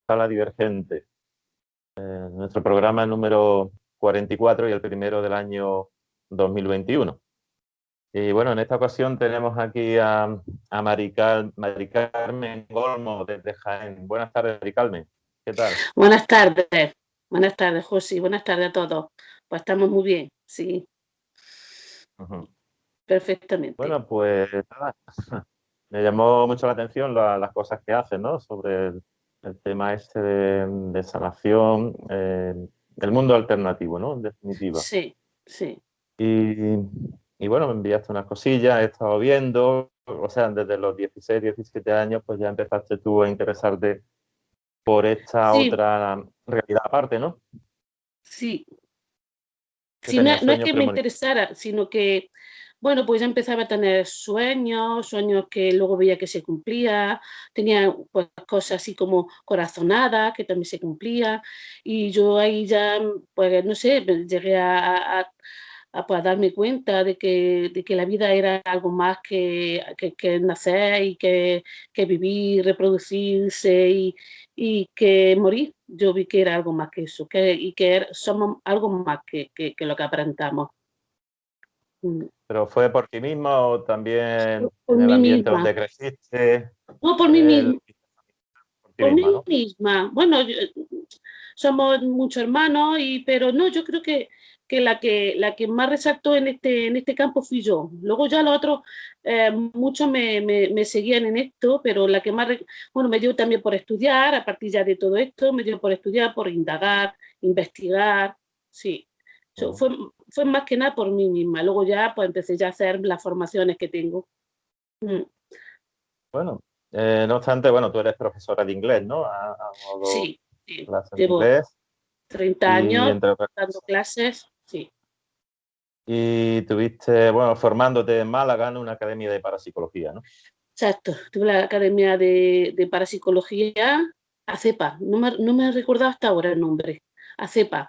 Sala Divergente, nuestro programa número 44 y el primero del año 2021. Y bueno, en esta ocasión tenemos aquí a Mari Carmen Olmo desde Jaén. Buenas tardes, Mari Carmen. ¿Qué tal? Buenas tardes, José, buenas tardes a todos. Pues estamos muy bien, sí, perfectamente. Bueno, pues nada, me llamó mucho la atención las cosas que hacen, ¿no? Sobre el tema este de sanación, del mundo alternativo, ¿no? En definitiva. Sí, sí. Y bueno, me enviaste unas cosillas, he estado viendo, o sea, desde los 16, 17 años, pues ya empezaste tú a interesarte por esta Sí, otra realidad aparte, ¿no? sí. Que Sí, tenía no es sueños que me premonitorios. interesara, sino que, bueno, pues ya empezaba a tener sueños que luego veía que se cumplía, tenía pues cosas así como corazonadas que también se cumplían, y yo ahí ya, pues no sé, llegué pues, a darme cuenta de que la vida era algo más que nacer y que vivir, reproducirse y que morir. Yo vi que era algo más que eso, y que somos algo más que lo que aparentamos. Mm. Pero ¿fue por ti misma o también Por en el mí ambiente misma, donde creciste? no por mí eh, misma, por ti por misma, mí ¿no? misma. Bueno, somos muchos hermanos, pero no, yo creo que la que más resaltó en este campo fui yo. Luego ya los otros, muchos me seguían en esto, pero la que más, bueno, me dio también por estudiar, a partir ya de todo esto, me dio por estudiar, por indagar, investigar, sí. Eso fue más que nada por mí misma. Luego ya pues empecé ya a hacer las formaciones que tengo. Mm. Bueno, no obstante, bueno, tú eres profesora de inglés, ¿no? Has dado Sí, sí. clases de Llevo inglés 30 y años entre otras dando cosas. clases, sí. Y tuviste, bueno, formándote en Málaga en una academia de parapsicología, ¿no? Exacto, tuve la Academia de Parapsicología, ACEPA, no me he recordado hasta ahora el nombre, ACEPA,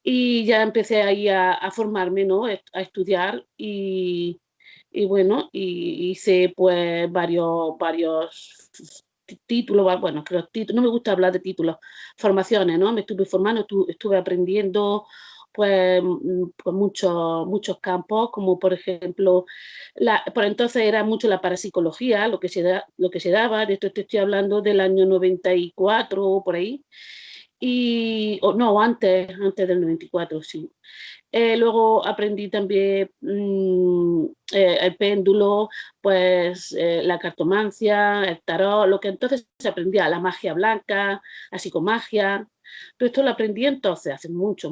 y ya empecé ahí a formarme, ¿no? A estudiar y bueno, y hice pues varios títulos, bueno, que los títulos, no me gusta hablar de títulos, formaciones, ¿no? Me estuve formando, estuve aprendiendo pues, pues muchos campos, como por ejemplo por entonces era mucho la parapsicología, lo que se daba, de esto te estoy hablando del año 94 o por ahí, no, antes del 94, sí. Luego aprendí también el péndulo, pues la cartomancia, el tarot, lo que entonces se aprendía, la magia blanca, la psicomagia. Todo esto lo aprendí entonces, hace mucho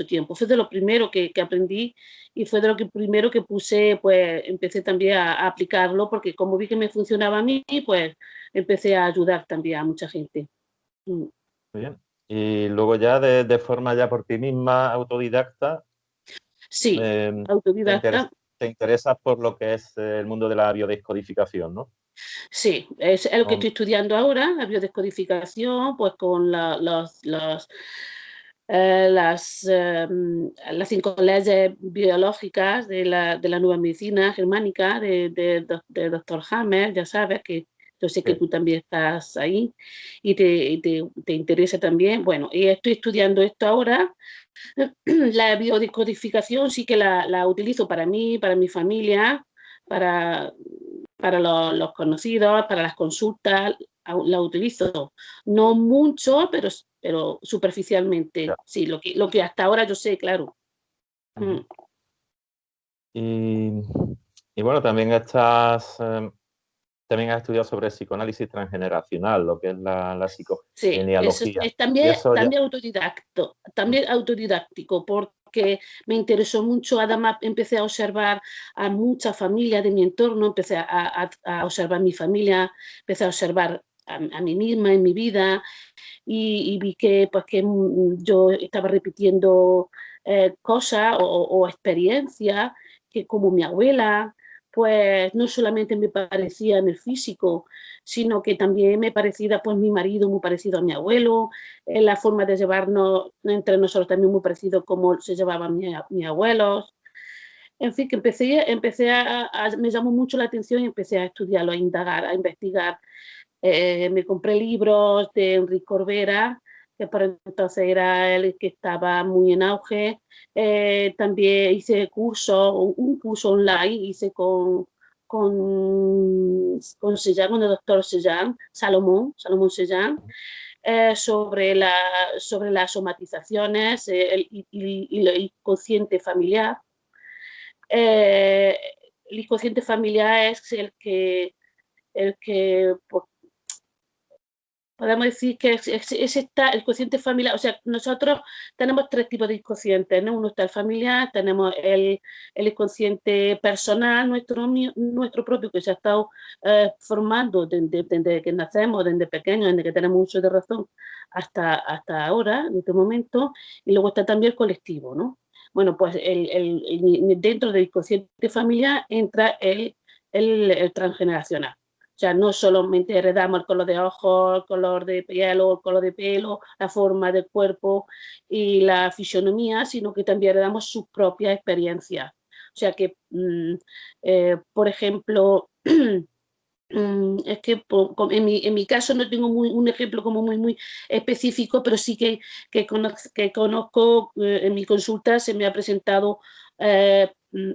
tiempo. Fue de lo primero que aprendí y fue de lo primero que puse, pues empecé también a aplicarlo, porque como vi que me funcionaba a mí, pues empecé a ayudar también a mucha gente. Mm. Muy bien. Y luego ya de forma ya por ti misma, autodidacta, Sí, eh, autodidacta. te interesas por lo que es el mundo de la biodescodificación, ¿no? Sí, es lo que Um, estoy estudiando ahora, la biodescodificación, pues con las 5 leyes biológicas de la nueva medicina germánica de doctor Hammer, ya sabes que yo sé que sí. tú también estás ahí te interesa también. Bueno, y estoy estudiando esto ahora. La biodescodificación sí que la utilizo para mí, para mi familia, para los conocidos, para las consultas, la utilizo. No mucho, pero superficialmente. Ya. Sí, lo que hasta ahora yo sé, claro. Mm. Ujú. Y, y bueno, también has estudiado sobre psicoanálisis transgeneracional, lo que es la Sí, eso psicogenealogía. es Y eso ya. también autodidáctico, porque me interesó mucho. Además, empecé a observar a muchas familias de mi entorno, empecé a observar mi familia, empecé a observar a mí misma en mi vida y vi que, pues, que yo estaba repitiendo cosas o experiencias que como mi abuela, pues no solamente me parecía en el físico, sino que también me parecía pues mi marido muy parecido a mi abuelo, la forma de llevarnos entre nosotros también muy parecido como se llevaban mis abuelos. En fin, que me llamó mucho la atención y empecé a estudiarlo, a indagar, a investigar Me compré libros de Enrique Corbera, que por entonces era el que estaba muy en auge. También hice un curso online, hice con Sellán, con el doctor Sellán, Salomón Sellán, sobre las somatizaciones y el inconsciente familiar. Eh, el inconsciente familiar es el que pues, podemos decir que está el cociente familiar. O sea, nosotros tenemos tres tipos de inconscientes, ¿no? Uno está el familiar, tenemos el inconsciente personal, nuestro propio, que se ha estado formando desde que nacemos, desde pequeños, desde que tenemos uso de razón, hasta ahora, en este momento, y luego está también el colectivo, ¿no? Bueno, pues dentro del inconsciente familiar entra el transgeneracional. O sea, no solamente heredamos el color de ojos, el color de piel o el color de pelo, la forma del cuerpo y la fisionomía, sino que también heredamos sus propias experiencias. O sea que, por ejemplo, es que en mi caso no tengo un ejemplo como muy específico, pero sí que conozco, en mi consulta se me ha presentado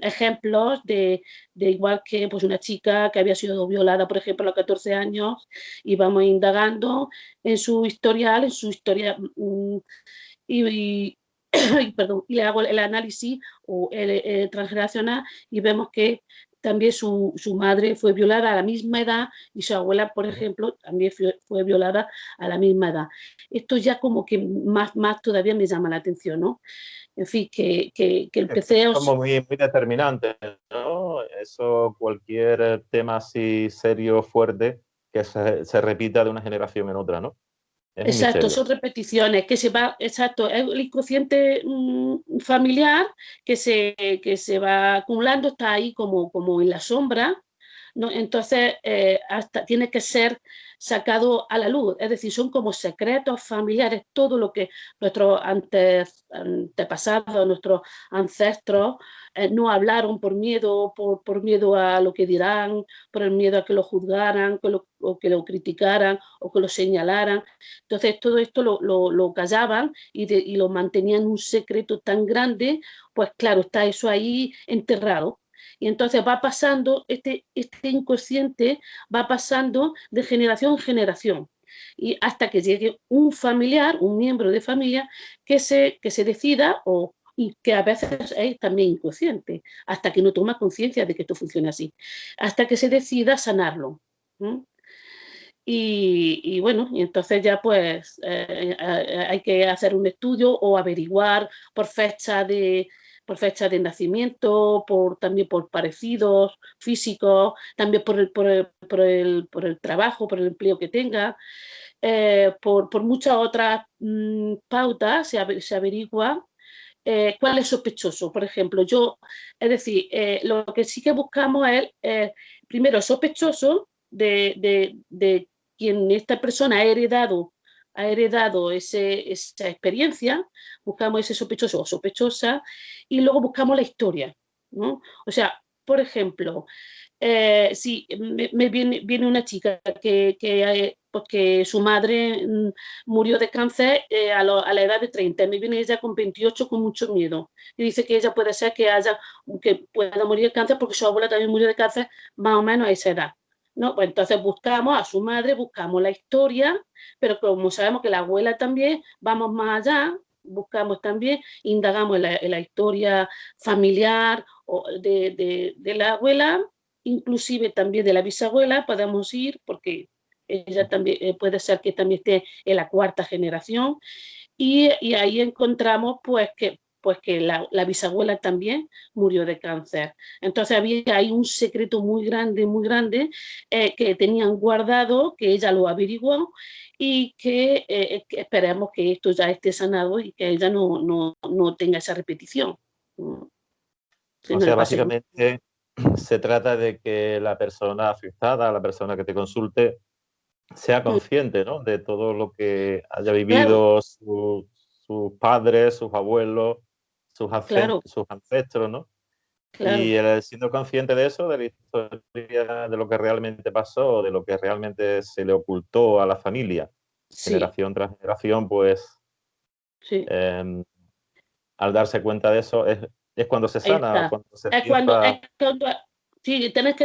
ejemplos de igual que pues una chica que había sido violada, por ejemplo, a los 14 años, y vamos indagando en su historial, en su historia, y, perdón, y le hago el análisis o el transgeneracional y vemos que también su madre fue violada a la misma edad y su abuela, por ejemplo, también fue violada a la misma edad. Esto ya como que más todavía me llama la atención, ¿no? En fin, que empecé a... Como muy determinante, ¿no? Eso, cualquier tema así serio, fuerte, que se repita de una generación en otra, ¿no? Es un Exacto, misterio. son repeticiones que se va, exacto, es el inconsciente familiar que se va acumulando, está ahí como en la sombra, ¿no? Entonces, hasta tiene que ser sacado a la luz, es decir, son como secretos familiares, todo lo que nuestros antepasados, nuestros ancestros no hablaron por miedo, por miedo a lo que dirán, por el miedo a que lo juzgaran, o que lo criticaran o que lo señalaran. Entonces, todo esto lo callaban y lo mantenían un secreto tan grande, pues claro, está eso ahí enterrado. Y entonces va pasando, este inconsciente va pasando de generación en generación. Y hasta que llegue un familiar, un miembro de familia, que se decida y que a veces es también inconsciente, hasta que no toma conciencia de que esto funciona así, hasta que se decida sanarlo. ¿Mm? Y bueno, y entonces ya pues hay que hacer un estudio o averiguar por fecha de nacimiento, también por parecidos físicos, también por el trabajo, por el empleo que tenga, por muchas otras pautas se averigua cuál es sospechoso. Por ejemplo, es decir, lo que sí que buscamos es, primero, sospechoso de quien esta persona ha heredado esa experiencia, buscamos ese sospechoso o sospechosa, y luego buscamos la historia, ¿no? O sea, por ejemplo, sí, me viene una chica pues que su madre murió de cáncer a la edad de 30. Me viene ella con 28 con mucho miedo. Y dice que ella puede ser que pueda morir de cáncer porque su abuela también murió de cáncer más o menos a esa edad. ¿No? Pues entonces buscamos a su madre, buscamos la historia, pero como sabemos que la abuela también, vamos más allá, buscamos también, indagamos en la historia familiar de la abuela, inclusive también de la bisabuela, podemos ir, porque ella también puede ser que también esté en la cuarta generación, y ahí encontramos pues que la bisabuela también murió de cáncer. Entonces había ahí un secreto muy grande, que tenían guardado, que ella lo averiguó, y que esperemos que esto ya esté sanado y que ella no tenga esa repetición. Que O no le sea, pase como... básicamente se trata de que la persona afectada, la persona que te consulte, sea consciente, ¿no? De todo lo que haya Claro, vivido sus padres, sus abuelos, sus claro. ancestros, ¿no? claro, siendo consciente de eso, de la historia, de lo que realmente pasó, de lo que realmente se le ocultó a la familia, sí, generación tras generación, pues sí. eh, al darse cuenta de eso es cuando se Ahí sana, está. cuando se Es empieza. cuando sí, tienes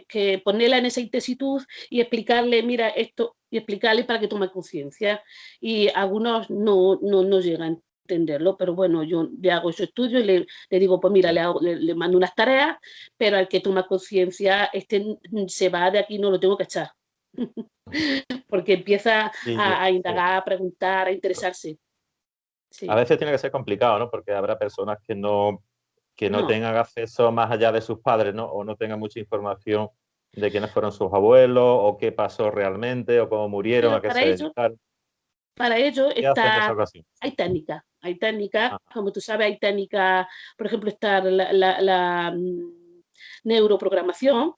que ponerla en esa tesitud y explicarle, mira esto, y explicarle para que tome conciencia. Y algunos no llegan a entenderlo, pero bueno, yo le hago su estudio y le digo, pues mira, le mando unas tareas, pero al que toma conciencia, este se va de aquí, no lo tengo que echar. Porque empieza Y, a sí. indagar, a preguntar, a interesarse. A Sí. veces tiene que ser complicado, ¿no? Porque habrá personas que no No, tengan acceso más allá de sus padres, ¿no? O no tengan mucha información de quiénes fueron sus abuelos, o qué pasó realmente, o cómo murieron, a pero qué se dedicaron. para ello ¿Qué hacen en esa ocasión? hay técnicas, Ah, como tú sabes, hay técnicas, por ejemplo, está la neuroprogramación,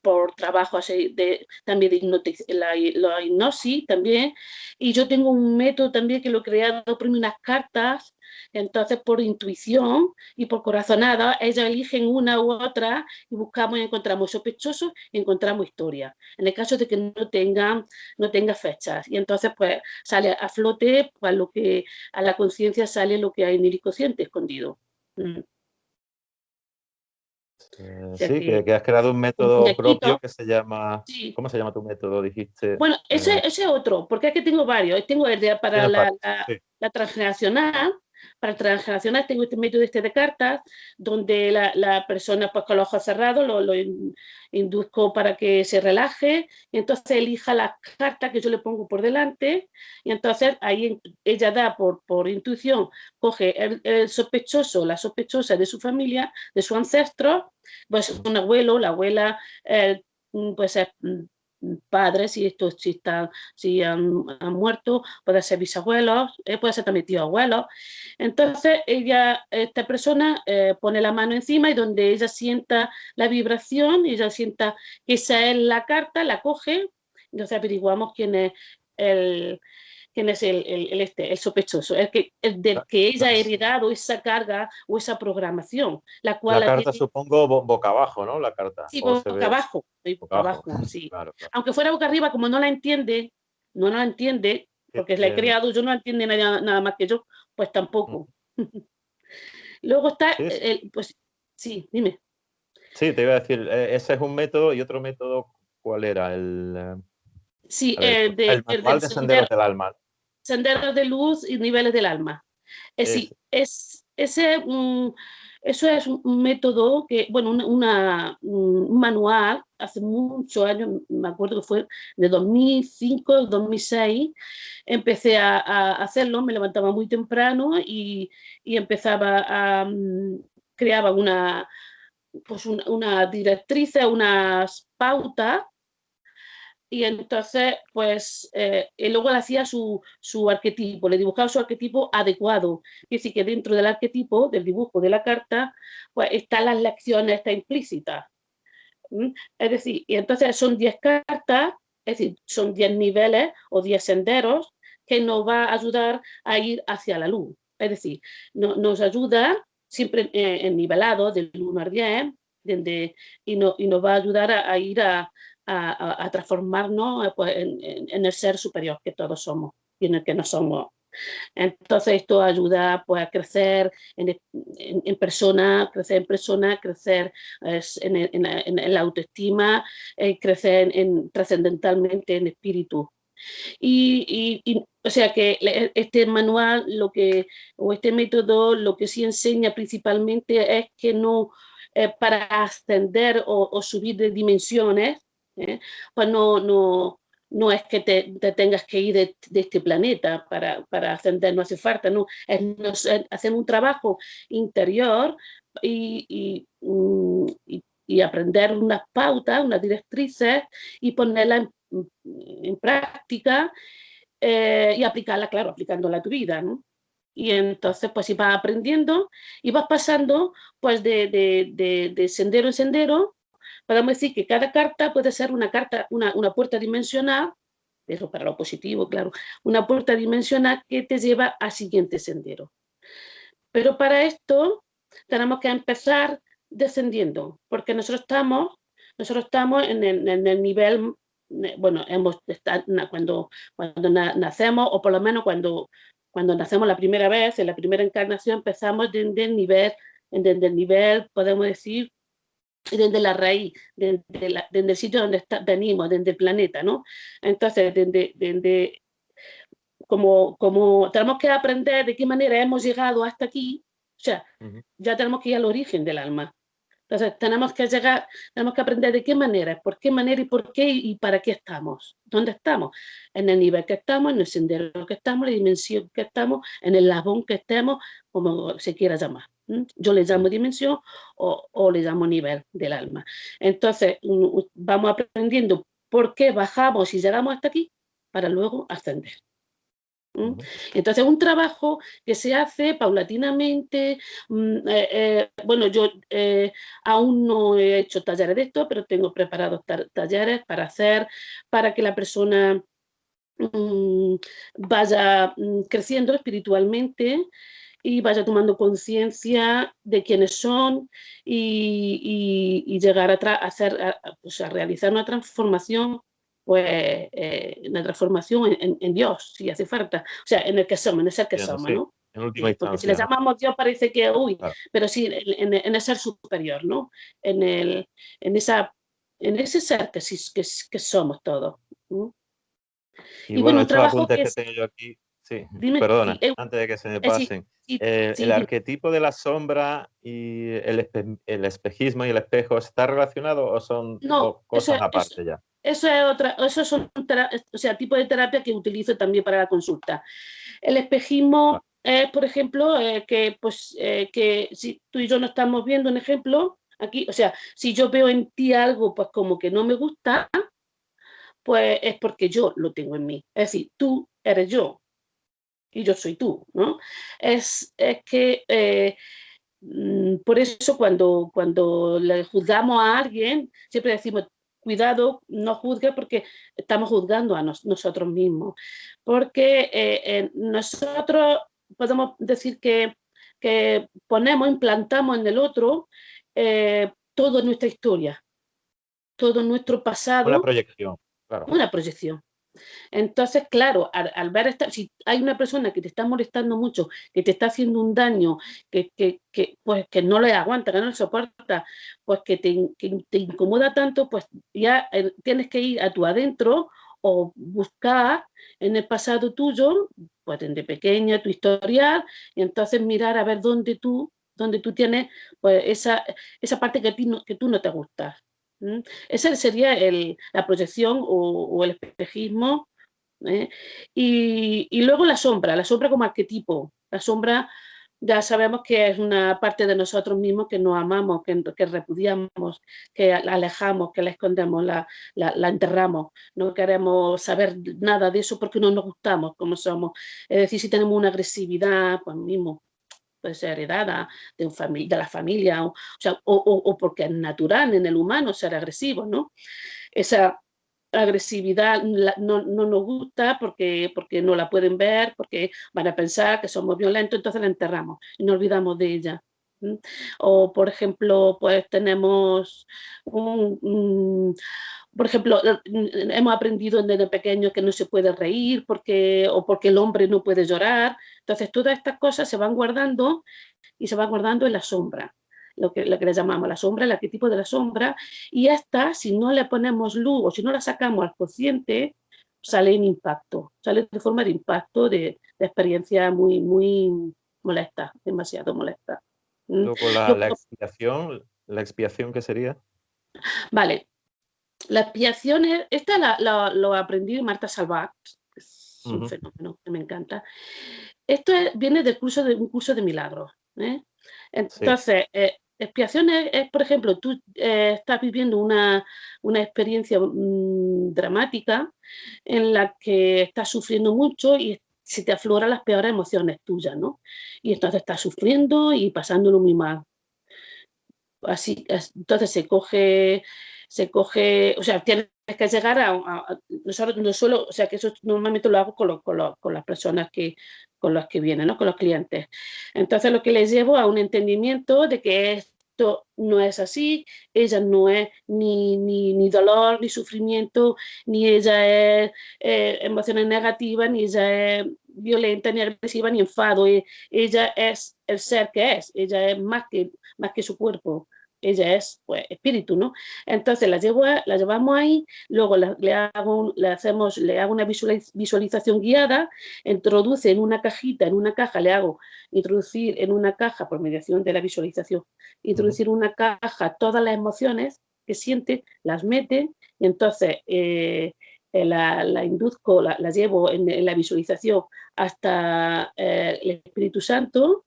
por trabajo así también de la hipnosis también, y yo tengo un método también que lo he creado por unas cartas, entonces por intuición y por corazonada, ellas eligen una u otra y buscamos y encontramos sospechosos y encontramos historias. En el caso de que no tenga fechas. Y entonces, pues, sale a flote, pues, lo que a la conciencia sale lo que hay en el inconsciente escondido. O sea sí, que que has creado un un método propio muñequito, que se llama. sí. ¿Cómo se llama tu método? Dijiste. Bueno, ese es otro, porque es que tengo varios. Tengo el de para Tienes varios. Sí. la transgeneracional. Para el transgeneracional tengo este método de cartas, donde la persona, pues con los ojos cerrados, lo induzco para que se relaje, y entonces elija las cartas que yo le pongo por delante, y entonces ahí ella da por intuición, coge el sospechoso, la sospechosa de su familia, de su ancestro, pues un abuelo, la abuela, pues es padres, si han muerto, puede ser bisabuelos, puede ser también tío abuelos. Entonces, esta persona pone la mano encima y donde ella sienta la vibración, ella sienta que esa es la carta, la coge, entonces averiguamos el, quién es el sospechoso, el del La, que ella la- ha heredado esa carga o esa programación, la cual la la carta, tiene. supongo, boca abajo, ¿no? La carta. Sí, O se boca ve abajo, sí, boca boca abajo. abajo, sí. Claro, claro. Aunque fuera boca arriba, como no la entiende, porque la he Entiendo. creado yo, no entiende nada más que yo, pues tampoco. Luego está, Sí, sí. pues sí, dime. Sí, te iba a decir, ese es un método y otro método, ¿cuál era? Sí, A ver, el el manual del de Senderos del Alma. sendero de luz y niveles del alma. Es, Sí, eso es un método que, bueno, un manual, hace muchos años, me acuerdo que fue de 2005, 2006, empecé a hacerlo, me levantaba muy temprano y empezaba creaba una directriz, unas pautas y entonces, pues, y luego le hacía su arquetipo, le dibujaba su arquetipo adecuado. Es decir, que dentro del arquetipo, del dibujo de la carta, pues están las lecciones, está implícitas. ¿Mm? Es decir, y entonces son 10 cartas, es decir, son 10 niveles o 10 senderos que nos va a ayudar a ir hacia la luz. Es decir, nos ayuda siempre en nivelado del 1 al 10, y nos va a ayudar a ir a transformarnos pues, en el ser superior que todos somos y en el que no somos. Entonces esto ayuda pues, a crecer en persona, crecer en la autoestima, crecer trascendentalmente en espíritu. O sea que este manual o este método lo que sí enseña principalmente es que no, para ascender o subir de dimensiones, pues no es que te tengas que ir de este planeta para ascender, no hace falta, no, es hacer un trabajo interior y aprender unas pautas, unas directrices y ponerlas en práctica y aplicarla, claro, aplicándola a tu vida, ¿no? Y entonces, pues, si vas aprendiendo y vas pasando, pues, de sendero en sendero, podemos decir que cada carta puede ser una carta, una puerta dimensional, eso para lo positivo, claro, una puerta dimensional que te lleva al siguiente sendero. Pero para esto tenemos que empezar descendiendo, porque nosotros estamos en el nivel, bueno, cuando nacemos, o por lo menos cuando nacemos la primera vez, en la primera encarnación, empezamos desde el nivel, podemos decir, desde la raíz, desde el sitio donde venimos, desde el planeta, ¿no? Entonces, como tenemos que aprender de qué manera hemos llegado hasta aquí, o sea, ya tenemos que ir al origen del alma. Entonces, tenemos que aprender de qué manera y por qué y para qué estamos. ¿Dónde estamos? En el nivel que estamos, en el sendero que estamos, en la dimensión que estamos, en el eslabón que estemos, como se quiera llamar. Yo le llamo dimensión o le llamo nivel del alma. Entonces, vamos aprendiendo por qué bajamos y llegamos hasta aquí para luego ascender. Entonces, un trabajo que se hace paulatinamente. Bueno, yo aún no he hecho talleres de esto, pero tengo preparados talleres para que la persona vaya creciendo espiritualmente y vaya tomando conciencia de quiénes son y llegar a realizar una transformación, pues una transformación en Dios, si hace falta, o sea, en el que somos, en el ser que somos, ¿no? En última instancia, porque si le llamamos Dios parece que, claro. pero sí, en el ser superior, ¿no? En ese ser que somos todos. Y bueno, bueno, un estos trabajo apuntes que que es, tengo yo aquí, sí, dime, perdona, antes de que se me sí, pasen, sí, el dime. arquetipo de la sombra y el espejismo y el espejo, ¿está relacionado o son No, cosas aparte ya? eso es otra, eso son o sea, tipo de terapia que utilizo también para la consulta. El espejismo es, por ejemplo, que si tú y yo no estamos viendo un ejemplo aquí, o sea, si yo veo en ti algo, pues como que no me gusta, pues es porque yo lo tengo en mí. Es decir, tú eres yo y yo soy tú, ¿no? Es que por eso cuando le juzgamos a alguien, siempre decimos, cuidado, no juzgue porque estamos juzgando a nosotros mismos. Porque nosotros podemos decir que implantamos en el otro toda nuestra historia, todo nuestro Una pasado, proyección, claro. una proyección. Entonces, claro, al ver si hay una persona que te está molestando mucho, que te está haciendo un daño, pues, que no le aguanta, que no le soporta, pues que te incomoda tanto, pues ya tienes que ir a tu adentro o buscar en el pasado tuyo, pues desde pequeño, tu historial, y entonces mirar a ver dónde tú tienes pues esa parte que tú no te gusta. Esa sería la proyección o el espejismo. ¿eh? Y luego la sombra como arquetipo. La sombra ya sabemos que es una parte de nosotros mismos que no amamos, que repudiamos, que la alejamos, que la escondemos, la enterramos. No queremos saber nada de eso porque no nos gustamos como somos. Es decir, si tenemos una agresividad, pues mismo puede ser heredada de la familia, o porque es natural en el humano ser agresivo, ¿no? Esa agresividad no nos gusta porque no la pueden ver, porque van a pensar que somos violentos, entonces la enterramos y nos olvidamos de ella. O, por ejemplo, pues tenemos por ejemplo, hemos aprendido desde pequeños que no se puede reír o porque el hombre no puede llorar. Entonces, todas estas cosas se van guardando y se van guardando en la sombra, lo que le llamamos la sombra, el arquetipo de la sombra. Y esta, si no le ponemos luz o si no la sacamos al consciente, sale en impacto, sale de forma de impacto, de experiencia muy, muy molesta, demasiado molesta. Luego Yo, la expiación, ¿qué sería? vale, la expiación, esta lo aprendí de Marta Salvat, que es un fenómeno que me encanta. Esto viene del un curso de milagros. Entonces, expiación es, por ejemplo, tú estás viviendo una experiencia dramática en la que estás sufriendo mucho y se te afloran las peores emociones tuyas, ¿no? Y entonces estás sufriendo y pasándolo muy mal. Entonces o sea, tienes que llegar no solo, o sea, que eso normalmente lo hago con las personas los que vienen, ¿no? Con los clientes. Entonces lo que les llevo a un entendimiento de que esto no es así, ella no es ni dolor, ni sufrimiento, ni ella es emociones negativas, ni ella es violenta, ni agresiva, ni enfado. Ella es el ser que es, ella es más que su cuerpo. Ella es, pues, espíritu, ¿no? Entonces la llevamos ahí, luego le hago una visualización guiada, introduce en una cajita, en una caja, le hago introducir en una caja, por mediación de la visualización, introducir en una caja todas las emociones que siente, las mete, y entonces la induzco, la llevo en la visualización hasta el Espíritu Santo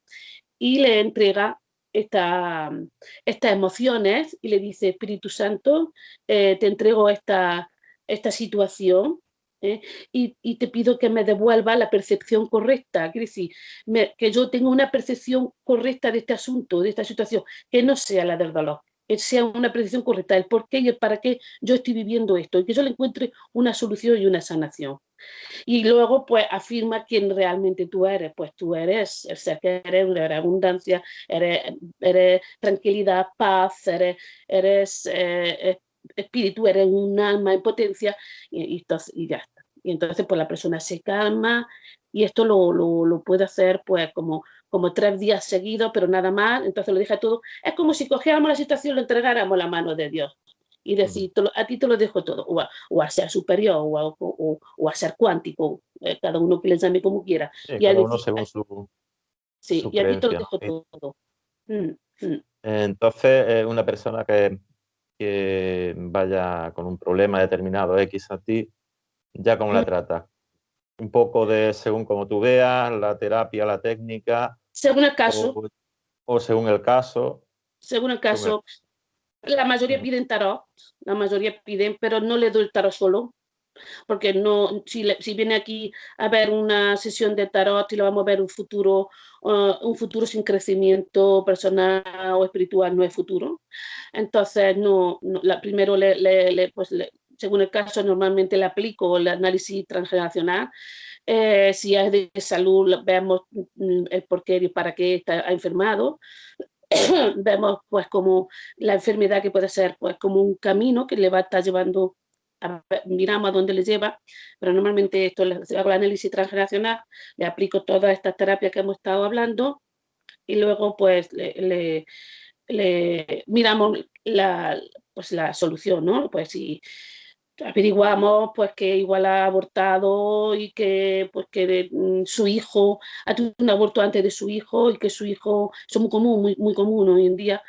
y le entrega estas emociones y le dice, Espíritu Santo, te entrego esta situación, y te pido que me devuelva la percepción correcta, quiere decir, que yo tenga una percepción correcta de este asunto, de esta situación, que no sea la del dolor, que sea una percepción correcta del por qué y el para qué yo estoy viviendo esto, y que yo le encuentre una solución y una sanación. Y luego, pues, afirma quién realmente tú eres. Pues tú eres el ser que eres abundancia, eres tranquilidad, paz, eres espíritu, eres un alma en potencia, y ya está. Y entonces, pues, la persona se calma, y esto lo puede hacer, pues, como 3 días seguidos, pero nada más. Entonces lo deja todo. Es como si cogiéramos la situación y le entregáramos la mano de Dios y decir, a ti te lo dejo todo, o a ser superior, o a ser cuántico, cada uno que le llame como quiera. Sí, Y a cada uno decir, según sí, su y a ti te lo creencia, ¿no? dejo todo. Mm, mm. Entonces, una persona que vaya con un problema determinado X a ti, ¿ya cómo la Mm. trata? Un poco de según como tú veas, la terapia, la técnica, Según el caso, o, o según el caso. según el Según el... caso, la mayoría Ujú. piden tarot, la mayoría piden, pero no le doy el tarot solo, porque no, si viene aquí a ver una sesión de tarot y lo vamos a ver un futuro sin crecimiento personal o espiritual no es futuro. Entonces, primero según el caso, normalmente le aplico el análisis transgeneracional. Si es de salud, vemos el porqué y para qué ha enfermado. Vemos, pues, como la enfermedad, que puede ser, pues, como un camino que le va a estar llevando, miramos a dónde le lleva, pero normalmente esto le hago el análisis transgeneracional, le aplico todas estas terapias que hemos estado hablando, y luego, pues, le miramos pues, la solución, ¿no? Pues si averiguamos, pues, que igual ha abortado, y que, pues, que su hijo ha tenido un aborto antes de su hijo, y que su hijo, eso es muy común, muy común hoy en día,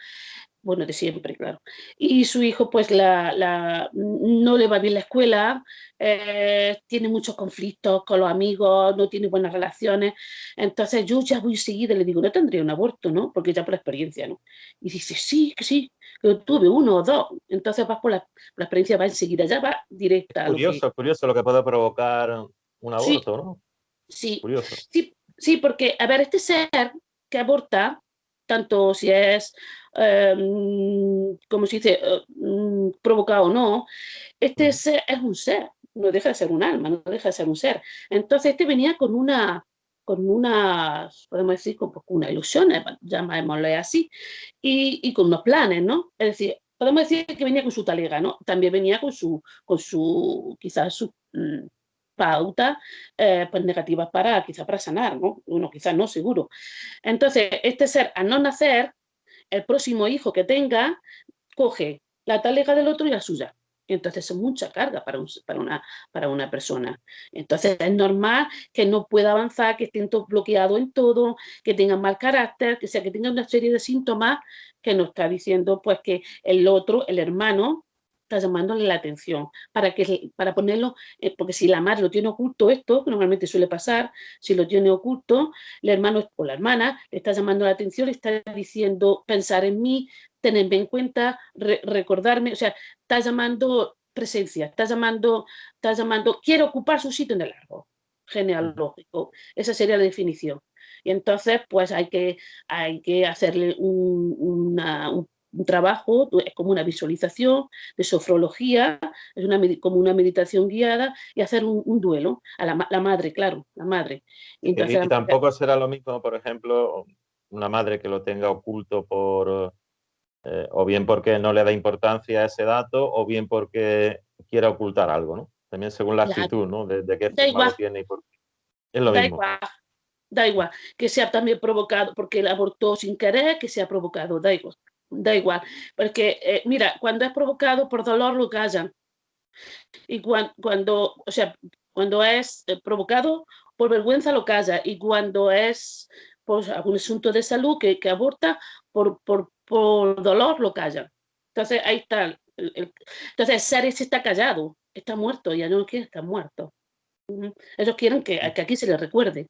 bueno, de siempre, claro. Y su hijo, pues, no le va bien la escuela, tiene muchos conflictos con los amigos, no tiene buenas relaciones. Entonces yo ya voy seguida y le digo, no tendría un aborto, ¿no? Porque ya por experiencia, ¿no? Y dice, sí, que sí, que tuve uno o dos. Entonces vas por la experiencia, va enseguida, ya va directa a lo que... Curioso lo que puede provocar un Sí, aborto, ¿no? sí, Curioso. sí, sí, porque, a ver, este ser que aborta, tanto si es, como se dice, provocado o no, este Ujú. ser es un ser, no deja de ser un alma, no deja de ser un ser. Entonces este venía con unas, podemos decir, con una ilusión, llamémosle así, y con unos planes, ¿no? Es decir, podemos decir que venía con su talega, ¿no? También venía quizás su pauta, pues, negativas quizás para sanar, ¿no? Uno quizás no, seguro. Entonces, este ser, al no nacer, el próximo hijo que tenga, coge la talega del otro y la suya. Y entonces es mucha carga para una persona. Entonces es normal que no pueda avanzar, que esté bloqueado en todo, que tenga mal carácter, que tenga una serie de síntomas que nos está diciendo, pues, que el otro, el hermano, está llamándole la atención para ponerlo, porque si la madre lo tiene oculto, esto que normalmente suele pasar, si lo tiene oculto, el hermano o la hermana le está llamando la atención, le está diciendo, pensar en mí, tenerme en cuenta, recordarme, o sea, está llamando presencia, quiere ocupar su sitio en el árbol Ujú. genealógico. Esa sería la definición. Y entonces, pues, hay que hacerle un trabajo, es como una visualización de sofrología, es como una meditación guiada y hacer un duelo a la madre, claro, la madre. Y entonces Y tampoco será lo mismo, por ejemplo, una madre que lo tenga oculto o bien porque no le da importancia a ese dato, o bien porque quiera ocultar algo, ¿no? También según la claro, actitud, ¿no? De qué da forma igual, lo tiene y por qué. Es lo da mismo. igual. Da igual, que sea también provocado porque él abortó sin querer, que sea provocado, da igual. Porque, mira, cuando es provocado por dolor lo callan. Y o sea, cuando es provocado por vergüenza lo calla. Y cuando es por algún asunto de salud que aborta, por dolor lo calla. Entonces, ahí está. Entonces, Ceres está callado, está muerto, ya no quiere estar muerto. Ellos quieren que aquí se les recuerde.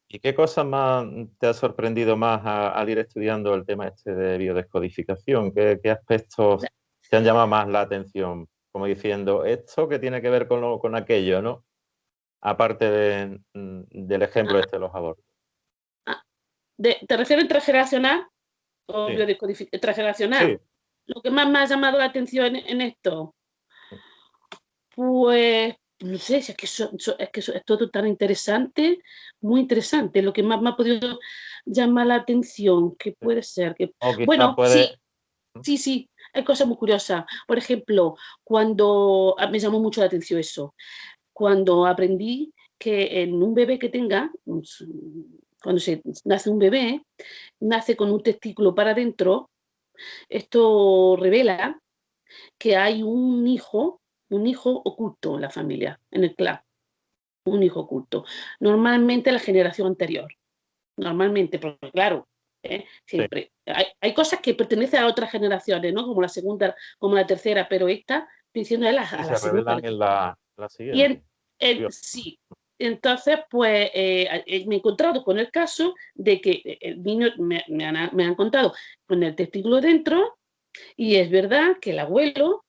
¿Y qué cosas más te ha sorprendido más al ir estudiando el tema este de biodescodificación? ¿Qué aspectos te han llamado más la atención? Como diciendo, esto que tiene que ver con aquello, ¿no? Aparte del ejemplo este de los abortos. Ah, ¿te refieres a transgeneracional o Sí, transgeneracional? sí. Lo que más me ha llamado la atención en esto, pues no sé, es que, es todo tan interesante, muy interesante. Lo que más me ha podido llamar la atención, que puede ser que, O quizás bueno, sí, puede... sí, hay cosas muy curiosas. Por ejemplo, me llamó mucho la atención eso, cuando aprendí que en un bebé que tenga, cuando se nace un bebé, nace con un testículo para adentro. Esto revela que hay un hijo oculto en la familia, en el clan, un hijo oculto. Normalmente la generación anterior, normalmente, porque claro, Sí, siempre. Hay cosas que pertenecen a otras generaciones, ¿no? Como la segunda, como la tercera, pero esta, diciendo sí, a la se segunda. revelan en la Y siguiente. Curioso. sí, entonces, pues me he encontrado con el caso de que el niño me han contado con el testículo dentro. Y es verdad que el abuelo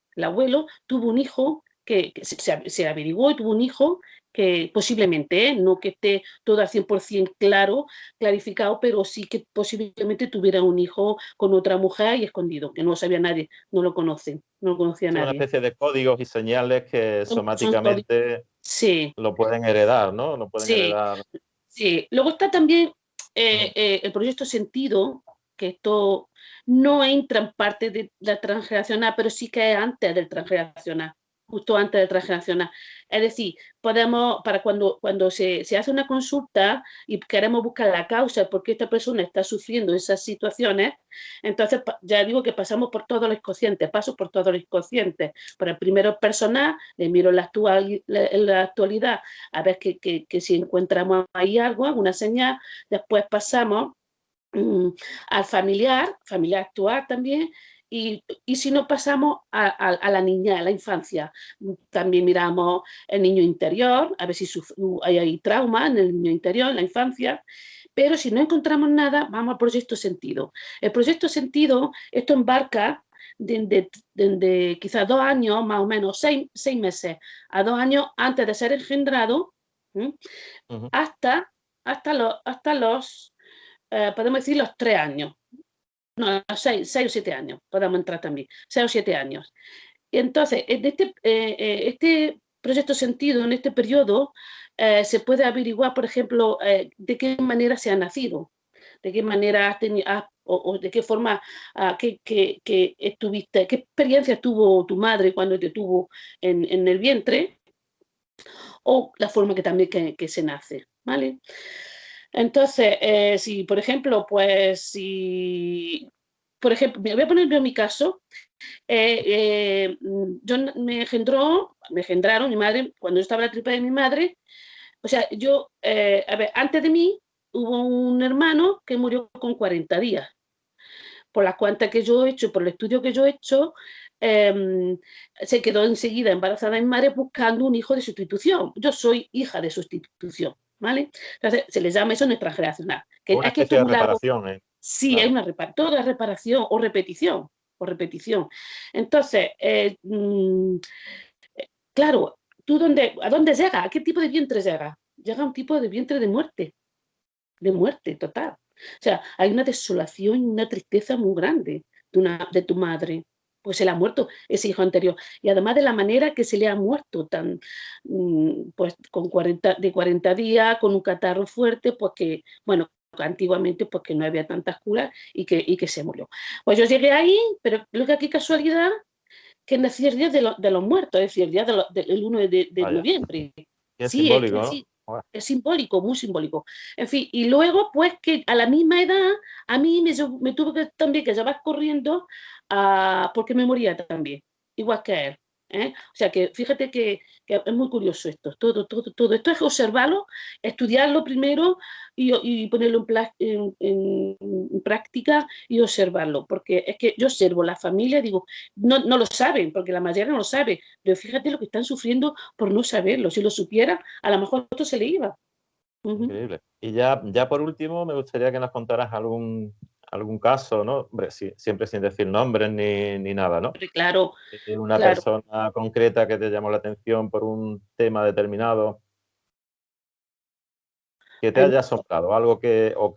tuvo un hijo que se averiguó y tuvo un hijo que posiblemente, no que esté todo al 100% claro, clarificado, pero sí que posiblemente tuviera un hijo con otra mujer y escondido, que no lo sabía nadie, no lo conocía Sí, una nadie. especie de códigos y señales que Son códigos. somáticamente Sí, lo pueden heredar, ¿no? Lo pueden sí, heredar. sí. Luego está también Ujú. el proyecto Sentido, que esto no entra en parte de la transgeneracional, pero sí que es antes del transgeneracional, justo antes del transgeneracional. Es decir, para cuando se hace una consulta y queremos buscar la causa de por qué esta persona está sufriendo esas situaciones, entonces ya digo que pasamos por todos los inconscientes, paso por todos los inconscientes. Por el primero personal, le miro en la actualidad a ver que si encontramos ahí algo, alguna señal, después pasamos al familiar actual también, y si no pasamos a la niña, a la infancia, también miramos el niño interior, a ver si hay trauma en el niño interior, en la infancia, pero si no encontramos nada, vamos al proyecto sentido. El proyecto sentido, esto embarca desde quizás 2 años, más o menos 6 meses a 2 años antes de ser engendrado, ¿m? Ujú. hasta los podemos decir los 3 años, no, 6 o 7 años, podemos entrar también, 6 o 7 años. Y entonces, este proyecto sentido, en este periodo, se puede averiguar, por ejemplo, de qué manera se ha nacido, de qué manera o de qué forma, que estuviste, qué experiencia tuvo tu madre cuando te tuvo en el vientre, o la forma que también que se nace, ¿vale? Entonces, si por ejemplo, por ejemplo, me voy a poner yo en mi caso, me engendraron mi madre cuando yo estaba en la tripa de mi madre. O sea, a ver, antes de mí hubo un hermano que murió con 40 días. Por las cuantas que yo he hecho, por el estudio que yo he hecho, se quedó enseguida embarazada en madre buscando un hijo de sustitución. Yo soy hija de sustitución, ¿vale? Entonces, se le llama eso no transgeneracional. Que Una es que esto especie es de muy largo. reparación, ¿eh? Sí, hay Claro. toda reparación o repetición, Entonces, claro, ¿a dónde llega? ¿A qué tipo de vientre llega? Llega a un tipo de vientre de muerte total. O sea, hay una desolación y una tristeza muy grande, de tu madre. Pues se le ha muerto ese hijo anterior. Y además de la manera que se le ha muerto, pues con 40 días, con un catarro fuerte, pues que, bueno, antiguamente pues que no había tantas curas y que se murió. Pues yo llegué ahí, pero creo que aquí casualidad que nací el día de los muertos, es decir, el día del 1 de Vaya, noviembre. y es Sí, es simbólico, que ¿no? sí, es simbólico, muy simbólico. En fin, y luego, pues que a la misma edad, a mí me tuve que, también que llevar corriendo porque me moría también, igual que él. ¿Eh? O sea que fíjate que es muy curioso esto, todo. Esto es observarlo, estudiarlo primero y ponerlo en práctica y observarlo, porque es que yo observo la familia, digo, no lo saben, porque la mayoría no lo sabe, pero fíjate lo que están sufriendo por no saberlo. Si lo supiera, a lo mejor esto se le iba. Ujú. Increíble. Y ya por último, me gustaría que nos contaras algún caso, ¿no? Hombre, siempre sin decir nombres ni nada, ¿no? Pero claro, Una claro. persona concreta que te llamó la atención por un tema determinado, que te Hay haya asombrado, algo o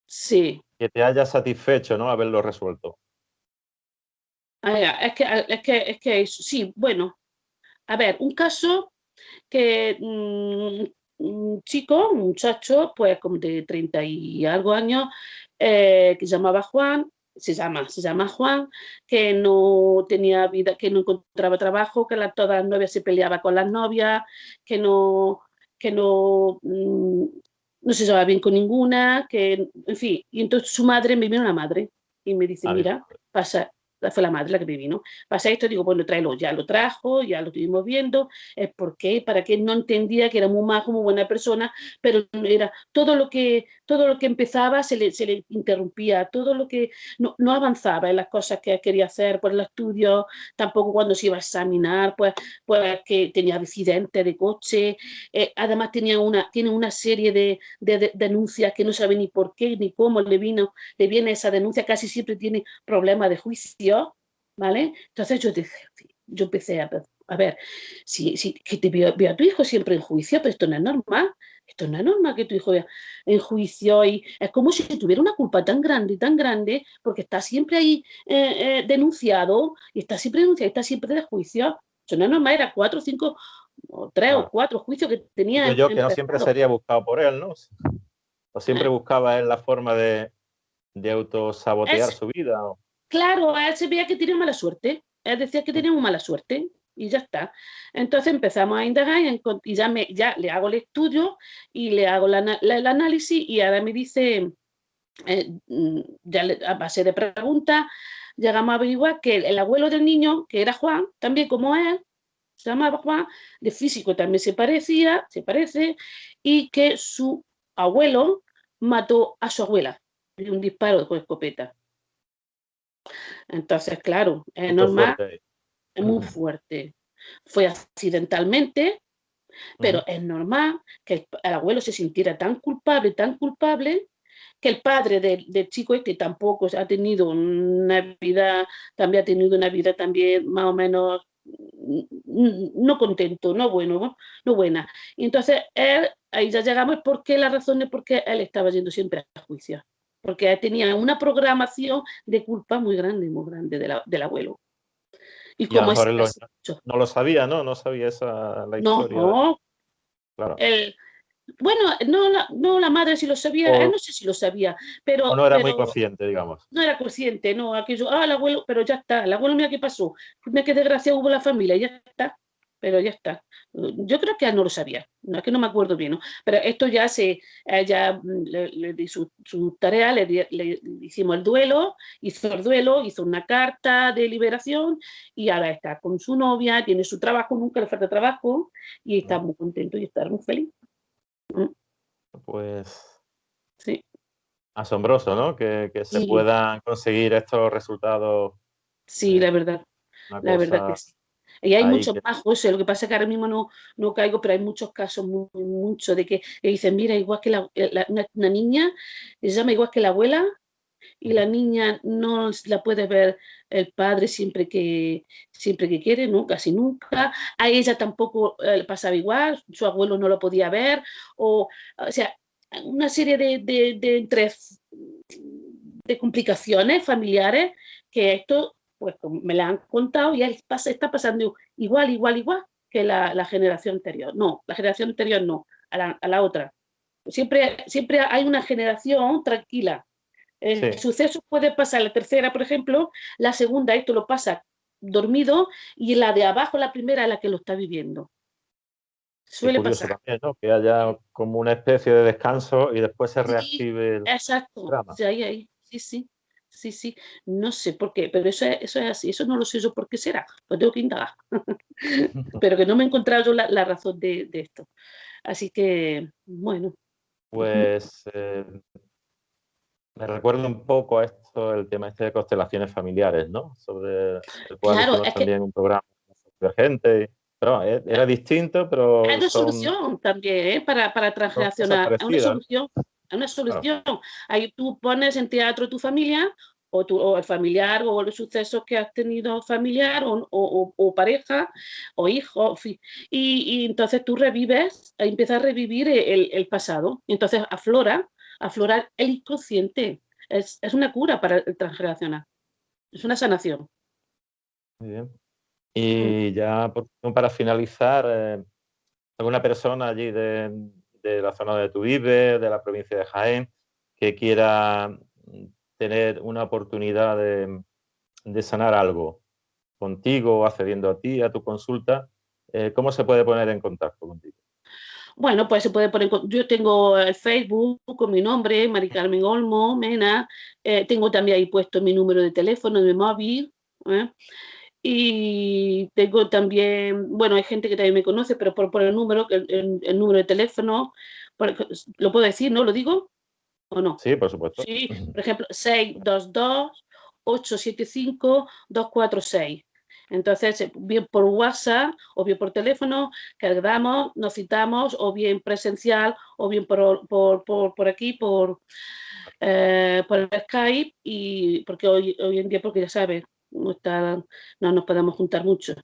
sí. que te haya satisfecho, ¿no? Haberlo resuelto. Sí, bueno, a ver, un caso que un chico, un muchacho, pues como de 30 y algo años, que se llamaba Juan, se llama Juan, que no tenía vida, que no encontraba trabajo, que todas las novias se peleaba con las novias, que no, que no, no se llevaba bien con ninguna, que, en fin, y entonces su madre, me vino una madre y me dice, A mí, mira, pasa, fue la madre la que me vino, pasa esto, digo, bueno, tráelo, ya lo trajo, ya lo estuvimos viendo, ¿por qué? Para que no entendía que era muy majo, muy buena persona, pero era todo lo que empezaba se le interrumpía, todo lo que no avanzaba en las cosas que quería hacer por el estudio, tampoco cuando se iba a examinar, pues que tenía accidentes de coche, además tiene una serie de denuncias que no sabe ni por qué ni cómo le viene esa denuncia, casi siempre tiene problemas de juicio, ¿vale? Entonces yo empecé a ver, que te veo a tu hijo siempre en juicio, pero esto no es normal que tu hijo vea en juicio y es como si tuviera una culpa tan grande, porque está siempre ahí denunciado y está siempre denunciado, está siempre de juicio. Eso no es normal, era 4, 5, o 3 o 4 juicios que digo tenía yo que no siempre empezado. sería buscado por él, ¿no? O siempre Eh, buscaba él la forma de autosabotear es, su vida. claro, a él se veía que tenía mala suerte. Él decía que tenía muy mala suerte y ya está. Entonces empezamos a indagar y ya le hago el estudio y le hago el análisis y ahora me dice, a base de preguntas, llegamos a averiguar que el abuelo del niño, que era Juan, también como él, se llamaba Juan, de físico también se parece, y que su abuelo mató a su abuela de un disparo con escopeta. Entonces, claro, es Punto normal, fuerte es ahí. muy fuerte. Fue accidentalmente, pero Ujú. es normal que el abuelo se sintiera tan culpable, que el padre del chico este tampoco ha tenido una vida, también ha tenido una vida también más o menos no contento, no bueno, no buena. Y entonces ahí ya llegamos porque la razón es porque él estaba yendo siempre a juicio, porque él tenía una programación de culpa muy grande del abuelo. Y Y a lo como mejor es él así, no lo sabía, ¿no? No sabía la historia. no, Claro. él, bueno, no, la madre sí lo sabía, él O, no sé si lo sabía, o pero, no era muy pero consciente, digamos. no era consciente, no, aquello, el abuelo, pero ya está, el abuelo, mira qué pasó, mira qué desgracia hubo en la familia, ya está, pero ya está. Yo creo que él no lo sabía, no es que no me acuerdo bien, ¿no? Pero esto ya le di su tarea, le hicimos el duelo, hizo una carta de liberación y ahora está con su novia, tiene su trabajo, nunca le falta trabajo y está muy contento y está muy feliz. Mm, Pues sí, asombroso, ¿no? Que se sí, puedan conseguir estos resultados. sí, eh, una la verdad que cosa sí. Y hay ahí muchos que... más, José, lo que pasa es que ahora mismo no caigo, pero hay muchos casos, mucho, de que dicen, mira, igual que una niña, se llama igual que la abuela, y la niña no la puede ver el padre siempre que quiere, ¿no? Casi nunca. A ella tampoco le pasaba igual, su abuelo no lo podía ver, o sea, una serie de de complicaciones familiares, que esto, pues como me la han contado y está pasando igual que la generación anterior. No, la generación anterior no, a la otra. Siempre hay una generación tranquila. El Sí, suceso puede pasar la tercera, por ejemplo, la segunda, esto lo pasa dormido, y la de abajo, la primera, es la que lo está viviendo. qué Suele curioso pasar. también, ¿no? Que haya como una especie de descanso y después se Sí, reactive el exacto. drama. Sí, ahí. Sí, sí. Sí, sí. No sé por qué, pero eso es así. Eso no lo sé yo por qué será. Lo tengo que indagar. Pero que no me he encontrado yo la razón de esto. Así que, bueno. Pues me recuerda un poco a esto, el tema este de constelaciones familiares, ¿no? Sobre el cual Claro, hicimos es que también un programa divergente. Pero era distinto, hay pero una son, solución también, ¿eh? Para son cosas transgeneracionar. Hay una parecidas, ¿no? solución. Hay una Claro. solución. Ahí tú pones en teatro tu familia, o el familiar, o los sucesos que has tenido familiar, o pareja, o hijo, en fin. Y entonces tú revives, empiezas a revivir el pasado. Y entonces aflora el inconsciente. Es una cura para el transgeneracional. Es una sanación. Muy bien. Mm. Y ya para finalizar, alguna persona allí de la zona donde tú vives, de la provincia de Jaén, que quiera tener una oportunidad de sanar algo contigo o accediendo a ti, a tu consulta, ¿cómo se puede poner en contacto contigo? Bueno, pues se puede poner. Yo tengo el Facebook con mi nombre, Mari Carmen Olmo Mena. Tengo también ahí puesto mi número de teléfono, de mi móvil. ¿Eh? Y tengo también, bueno, hay gente que también me conoce, pero por el número, el número de teléfono, lo puedo decir, ¿no? ¿Lo digo o no? Sí, por supuesto. Sí, por ejemplo, 622-875-246. Entonces, bien por WhatsApp o bien por teléfono, cargamos, nos citamos, o bien presencial, o bien por aquí, por Skype, y porque hoy en día, porque ya sabes, no nos podemos juntar mucho.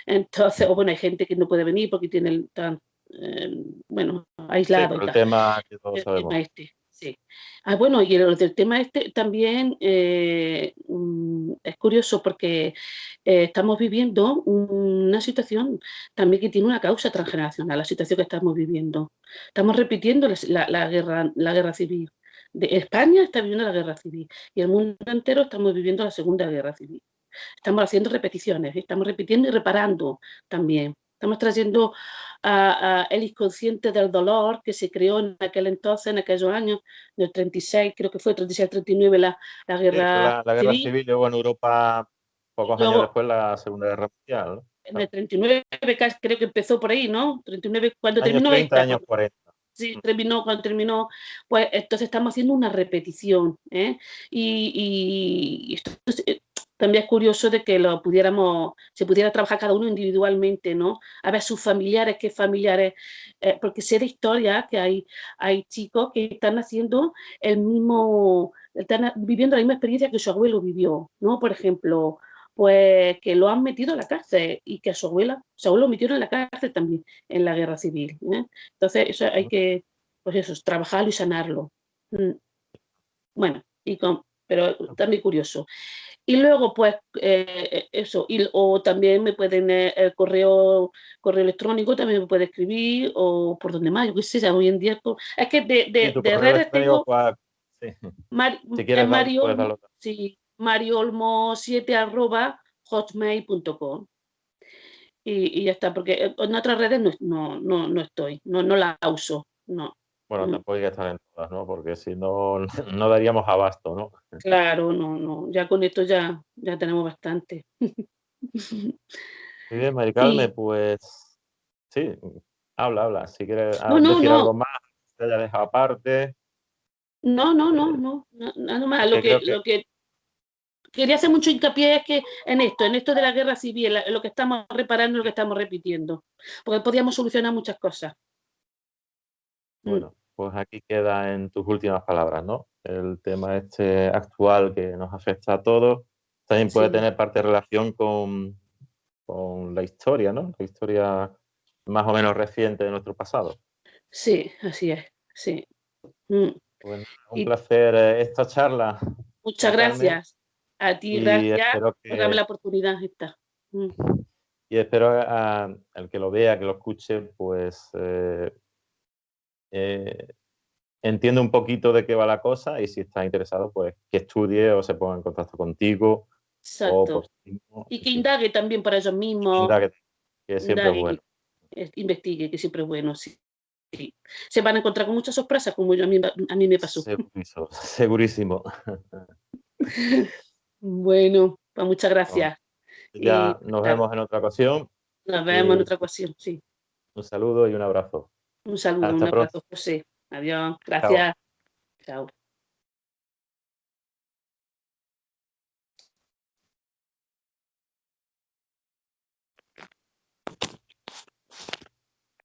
Entonces, o bueno, hay gente que no puede venir porque tiene eh, bueno, Sí, aislado y por el tal. tema que todos El sabemos. tema este, sí. Ah, bueno, y el del tema este también es curioso porque estamos viviendo una situación también que tiene una causa transgeneracional, la situación que estamos viviendo. Estamos repitiendo la guerra civil. España está viviendo la guerra civil y el mundo entero estamos viviendo la Segunda Guerra Civil. Estamos haciendo repeticiones, estamos repitiendo y reparando también. Estamos trayendo a el inconsciente del dolor que se creó en aquel entonces, en aquellos años, del 36, creo que fue 36-39 la Sí, fue guerra la guerra civil, civil, luego en Europa, y pocos años luego después, la Segunda Guerra Mundial, ¿no? en el Claro. 39, creo que empezó por ahí, ¿no? 39, cuando Años terminó 30, esta, años 40. sí, cuando terminó, pues entonces estamos haciendo una repetición, ¿eh? Y esto también es curioso de que se pudiera trabajar cada uno individualmente, ¿no? A ver sus familiares, qué familiares, porque sé de historias que hay chicos que están haciendo están viviendo la misma experiencia que su abuelo vivió, ¿no? Por ejemplo, pues que lo han metido a la cárcel, y que a su abuelo lo metieron en la cárcel también en la guerra civil, ¿eh? Entonces, eso hay que, pues eso, trabajarlo y sanarlo. Mm. Bueno, pero también curioso. Y luego, pues, eso, o también me pueden, el correo electrónico también me puede escribir, o por donde más, yo qué sé, ya hoy en día, es que ¿Y tu de correo redes electrónico tengo, cuál? Sí. Mari, Si es quieres darlo, Mario puedes Olmo, darlo. sí, mariolmo7@hotmail.com. Y ya está, porque en otras redes no estoy, no la uso, no. Bueno, Mm. tampoco hay que estar en todas, ¿no? Porque si no, no daríamos abasto, ¿no? Claro, no, ya con esto ya tenemos bastante. Muy bien, Mari Carmen, Y pues sí, habla. Si quieres no, no, decir algo no, más, te haya dejado aparte, eh, nada más. porque creo que Lo que quería hacer mucho hincapié es que en esto de la guerra civil, en lo que estamos reparando, lo que estamos repitiendo, porque podíamos solucionar muchas cosas. Mm. bueno, pues aquí queda en tus últimas palabras, ¿no? El tema este actual que nos afecta a todos también puede Sí, tener parte de relación con la historia, ¿no? La historia más o menos reciente de nuestro pasado. sí, así es, sí. Mm. Pues nada, un Y placer esta charla. Muchas Carmen, gracias. A ti, y gracias espero por darme que la oportunidad esta. y espero al que lo vea, que lo escuche, pues entiende un poquito de qué va la cosa y si está interesado, pues que estudie o se ponga en contacto contigo o por Exacto. sí mismo, Y en que fin, indague también para ellos mismos, indague, que siempre es indague, bueno. investigue, que siempre es bueno. Sí, sí. Se van a encontrar con muchas sorpresas, como a mí me pasó. Segurísimo, segurísimo. Bueno, pues muchas Bueno, gracias. Y ya nos nada, vemos en otra ocasión. nos vemos en Eh, otra ocasión. Sí. un saludo y un abrazo. Un saludo, un Hasta pronto. abrazo, José. Adiós. Chao. Gracias. Chao.